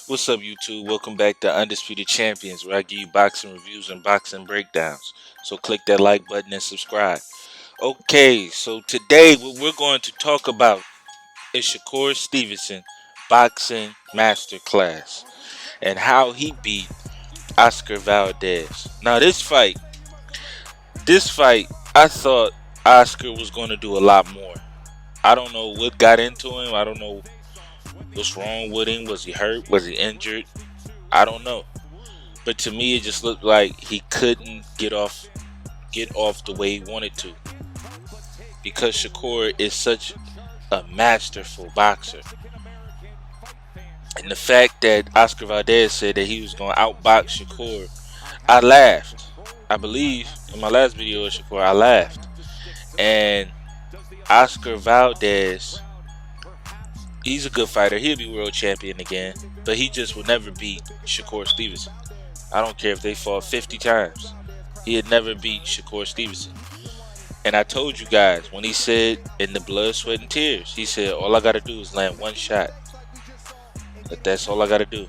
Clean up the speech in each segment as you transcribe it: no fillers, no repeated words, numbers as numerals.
What's up, YouTube? Welcome back to Undisputed Champions, where I give you boxing reviews and boxing breakdowns. So click that like button and subscribe. Okay, so today what we're going to talk about is Shakur Stevenson boxing masterclass and how he beat Oscar Valdez. Now this fight, I thought Oscar was going to do a lot more. I don't know what got into him. I don't know what's wrong with him. Was he hurt? Was he injured? I don't know. But to me, it just looked like he couldn't get off the way he wanted to, because Shakur is such a masterful boxer. And the fact that Oscar Valdez said that he was going to outbox Shakur, I laughed. I believe in my last video of Shakur, I laughed. And Oscar Valdez, he's a good fighter. He'll be world champion again, but he just will never beat Shakur Stevenson. I don't care if they fought 50 times. He'd never beat Shakur Stevenson. And I told you guys, when he said in the blood, sweat, and tears, he said, all I got to do is land one shot. But that's all I got to do.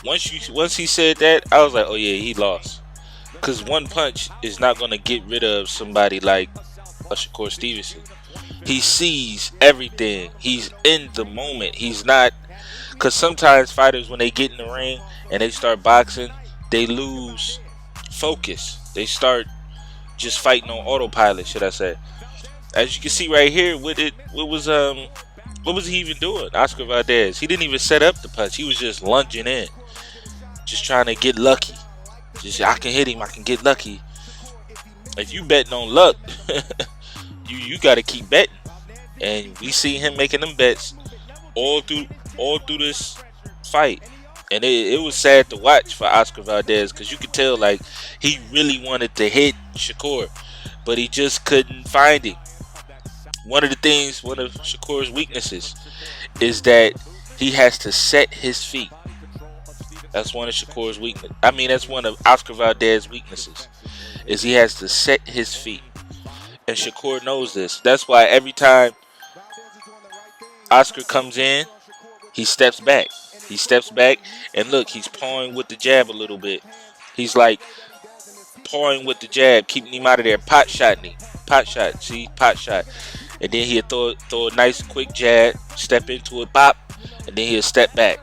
Once he said that, I was like, oh yeah, he lost. Because one punch is not going to get rid of somebody like a Shakur Stevenson. He sees everything. He's in the moment. He's not... Because sometimes fighters, when they get in the ring and they start boxing, they lose focus. They start just fighting on autopilot, should I say. As you can see right here, what was he even doing? Oscar Valdez, he didn't even set up the punch. He was just lunging in, just trying to get lucky. Just, I can hit him, I can get lucky. If you betting on luck, you got to keep betting. And we see him making them bets all through this fight. And it was sad to watch for Oscar Valdez, because you could tell like he really wanted to hit Shakur, but he just couldn't find him. One of Shakur's weaknesses is that he has to set his feet. That's one of Shakur's weaknesses. I mean, that's one of Oscar Valdez's weaknesses, is he has to set his feet. And Shakur knows this. That's why every time Oscar comes in, he steps back. He steps back, and look, he's pawing with the jab a little bit. He's like pawing with the jab, keeping him out of there, pot shotting him. Pot shot, see, pot shot. And then he'll throw a nice quick jab, step into it, pop, and then he'll step back,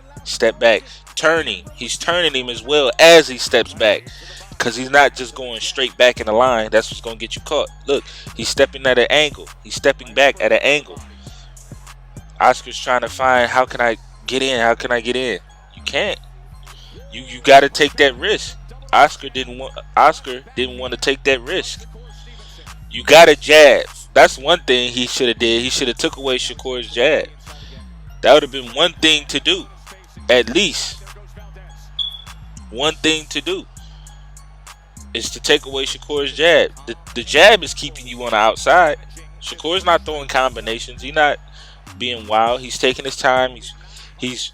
turning. He's turning him as well as he steps back, because he's not just going straight back in the line. That's what's going to get you caught. Look, he's stepping at an angle. He's stepping back at an angle. Oscar's trying to find, how can I get in? How can I get in? You can't. You got to take that risk. Oscar didn't want to take that risk. You got to jab. That's one thing he should have did. He should have took away Shakur's jab. That would have been one thing to do. At least one thing to do is to take away Shakur's jab. The jab is keeping you on the outside. Shakur's not throwing combinations. He's not being wild. He's taking his time. He's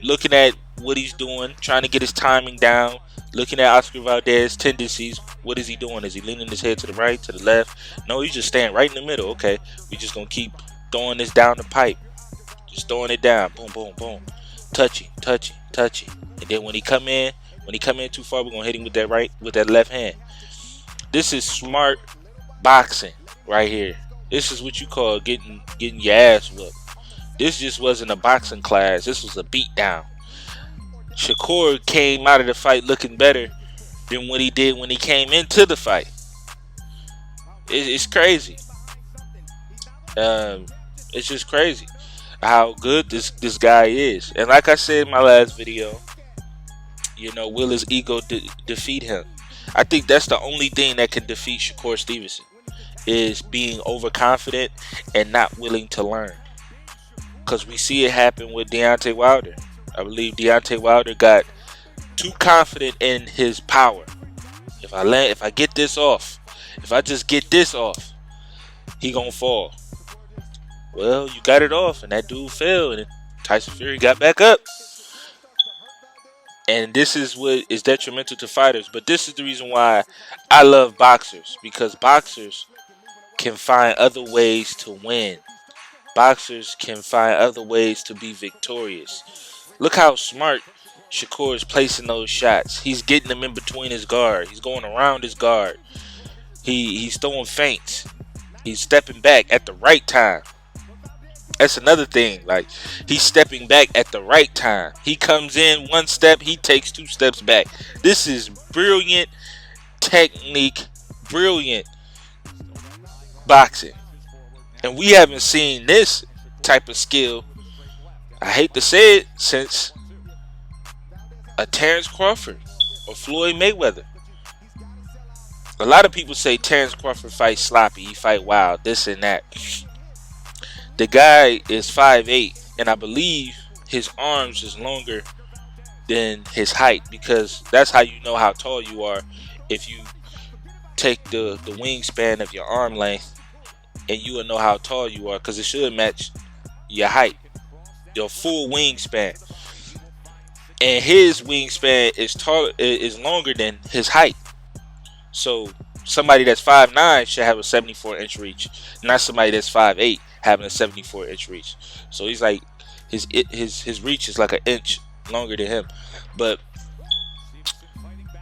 looking at what he's doing, trying to get his timing down, looking at Oscar Valdez's tendencies. What is he doing? Is he leaning his head to the right, to the left? No, he's just staying right in the middle. Okay, we're just going to keep throwing this down the pipe. Just throwing it down. Boom, boom, boom. Touchy. And then when he come in too far, we're going to hit him with that left hand. This is smart boxing right here. This is what you call getting your ass whooped. This just wasn't a boxing class. This was a beatdown. Shakur came out of the fight looking better than what he did when he came into the fight. It's crazy. It's just crazy how good this guy is. And like I said in my last video, will his ego defeat him? I think that's the only thing that can defeat Shakur Stevenson, is being overconfident and not willing to learn. Because we see it happen with Deontay Wilder. I believe Deontay Wilder got too confident in his power. If I get this off, if I just get this off, he gonna fall. Well, you got it off, and that dude fell, and Tyson Fury got back up. And this is what is detrimental to fighters. But this is the reason why I love boxers, because boxers can find other ways to win. Boxers can find other ways to be victorious. Look how smart Shakur is placing those shots. He's getting them in between his guard. He's going around his guard. He's throwing feints. He's stepping back at the right time. That's another thing. Like, he's stepping back at the right time. He comes in one step, he takes 2 steps back. This is brilliant technique, brilliant boxing. And we haven't seen this type of skill, I hate to say it, since a Terrence Crawford or Floyd Mayweather. A lot of people say Terrence Crawford fights sloppy, he fight wild, this and that. The guy is 5'8", and I believe his arms is longer than his height, because that's how you know how tall you are. If you take the wingspan of your arm length, and you will know how tall you are, because it should match your height, your full wingspan. And his wingspan is longer than his height. So somebody that's 5'9" should have a 74-inch reach, not somebody that's 5'8" having a 74-inch reach. So he's like, his reach is like an inch longer than him. But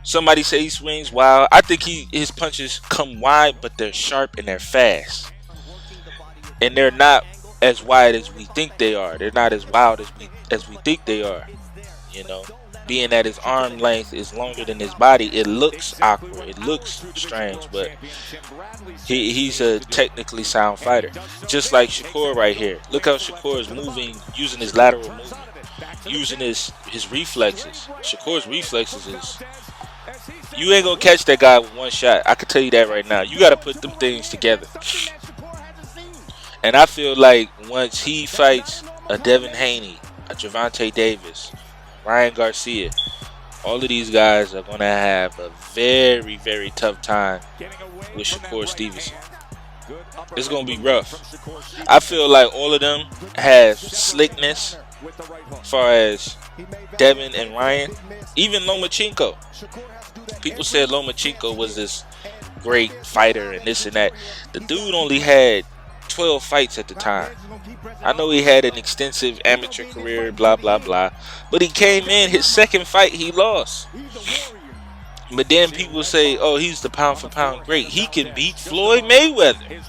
somebody say he swings wild. I think his punches come wide, but they're sharp and they're fast. And they're not as wide as we think they are. They're not as wild as we think they are. You know, being that his arm length is longer than his body, it looks awkward. It looks strange, but he's a technically sound fighter. Just like Shakur right here. Look how Shakur is moving, using his lateral movement, using his reflexes. Shakur's reflexes is, you ain't gonna catch that guy with one shot. I can tell you that right now. You got to put them things together. And I feel like once he fights a Devin Haney, a Gervonta Davis, Ryan Garcia, all of these guys are going to have a very, very tough time with Shakur Stevenson. It's going to be rough. I feel like all of them have slickness as far as Devin and Ryan. Even Lomachenko. People said Lomachenko was this great fighter and this and that. The dude only had 12 fights at the time. I know he had an extensive amateur career, blah, blah, blah. But he came in, his second fight, he lost. But then people say, oh, he's the pound for pound great. He can beat Floyd Mayweather.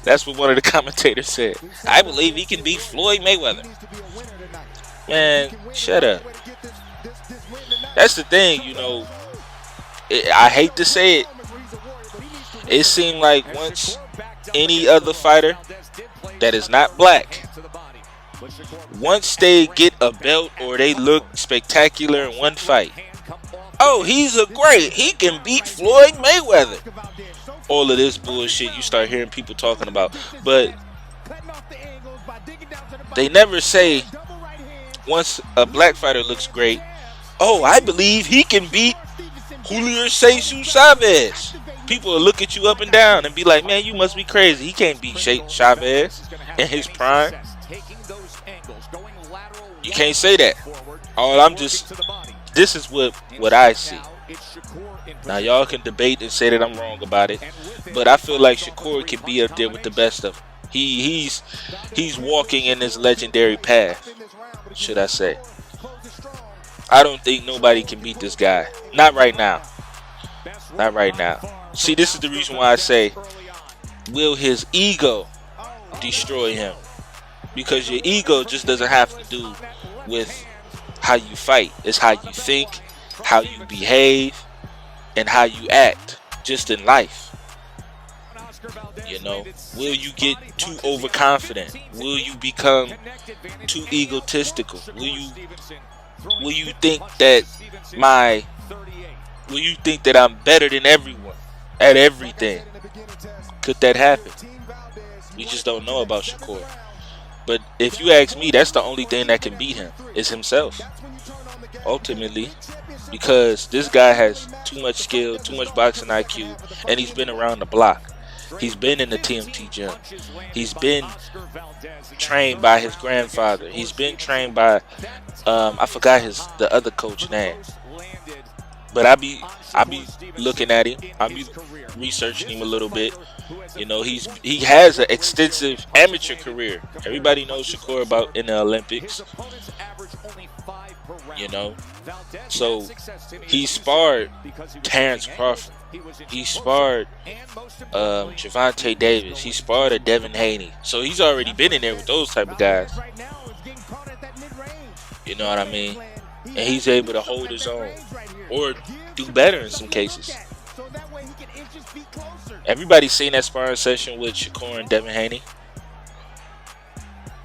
That's what one of the commentators said. I believe he can beat Floyd Mayweather. Man, shut up. That's the thing, you know. I hate to say it. It seemed like once any other fighter that is not black, once they get a belt or they look spectacular in one fight, oh, he's a great, he can beat Floyd Mayweather. All of this bullshit you start hearing people talking about. But they never say, once a black fighter looks great, oh, I believe he can beat Julio Cesar Chavez. People will look at you up and down and be like, man, you must be crazy. He can't beat Chavez in his prime. You can't say that. This is what I see. Now, y'all can debate and say that I'm wrong about it, but I feel like Shakur can be up there with the best of them. He's walking in his legendary path, should I say. I don't think nobody can beat this guy. Not right now. Not right now. See, this is the reason why I say, will his ego destroy him? Because your ego just doesn't have to do with how you fight. It's how you think, how you behave, and how you act just in life. You know, will you get too overconfident? Will you become too egotistical? Will you think that I'm better than everyone at everything? Could that happen? We just don't know about Shakur. But if you ask me, that's the only thing that can beat him, is himself. Ultimately, because this guy has too much skill, too much boxing IQ, and he's been around the block. He's been in the TMT gym. He's been trained by his grandfather. He's been trained by, I forgot the other coach name. But I be looking at him. I be researching him a little bit. You know, he has an extensive amateur career. Everybody knows Shakur about in the Olympics. You know, so he sparred Terrence Crawford. He sparred Gervonta Davis. He sparred a Devin Haney. So he's already been in there with those type of guys. You know what I mean? And he's able to hold his own or do better in some cases. Everybody's seen that sparring session with Shakur and Devin Haney.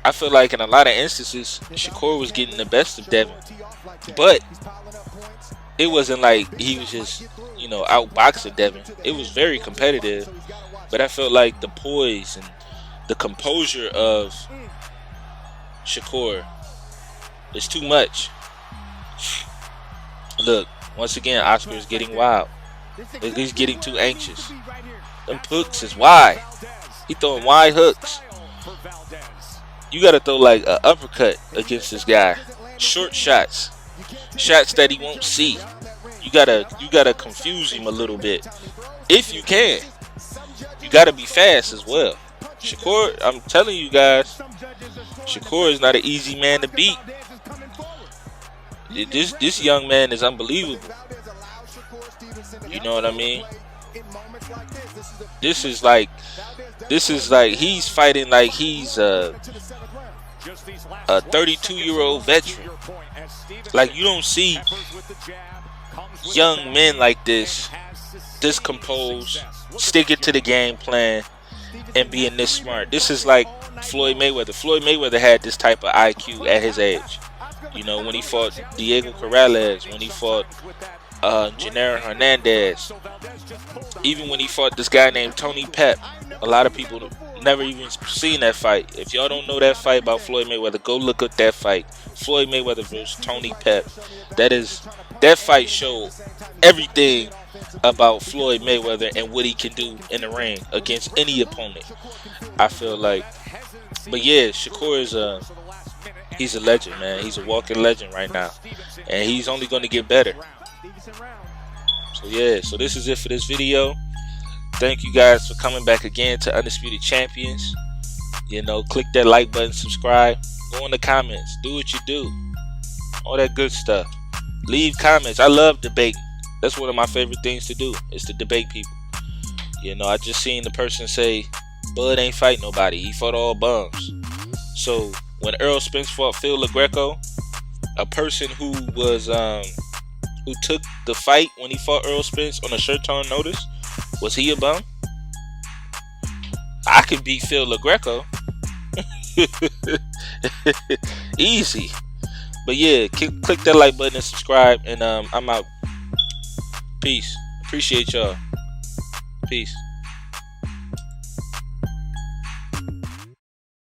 I feel like in a lot of instances, Shakur was getting the best of Devin. But it wasn't like he was just, you know, outboxing Devin. It was very competitive. But I felt like the poise and the composure of Shakur is too much. Look, once again, Oscar is getting wild. He's getting too anxious. Them hooks is wide. He throwing wide hooks. You gotta throw like an uppercut against this guy. Short shots. Shots that he won't see. You gotta confuse him a little bit. If you can. You gotta be fast as well. Shakur, I'm telling you guys, Shakur is not an easy man to beat. This young man is unbelievable. You know what I mean? This is like he's fighting like he's a 32-year-old veteran. Like, you don't see young men like this composed, sticking to the game plan, and being this smart. This is like Floyd Mayweather. Floyd Mayweather had this type of IQ at his age. You know, when he fought Diego Corrales, when he fought Gennaro Hernandez, even when he fought this guy named Tony Pep. A lot of people never even seen that fight. If y'all don't know that fight about Floyd Mayweather, go look up that fight. Floyd Mayweather versus Tony Pep. That fight showed everything about Floyd Mayweather and what he can do in the ring against any opponent, I feel like. But yeah, Shakur is he's a legend, man. He's a walking legend right now, and he's only going to get better. So yeah, so this is it for this video. Thank you guys for coming back again to Undisputed Champions. You know, click that like button, subscribe, go in the comments, do what you do, all that good stuff. Leave comments. I love debating. That's one of my favorite things to do, is to debate people. You know, I just seen the person say Bud ain't fight nobody, he fought all bums. So when Errol Spence fought Phil LaGreco, a person who was who took the fight when he fought Errol Spence on a shirt-on notice, was he a bum? I could beat Phil LaGreco. Easy. But yeah, click that like button and subscribe, and I'm out. Peace. Appreciate y'all. Peace.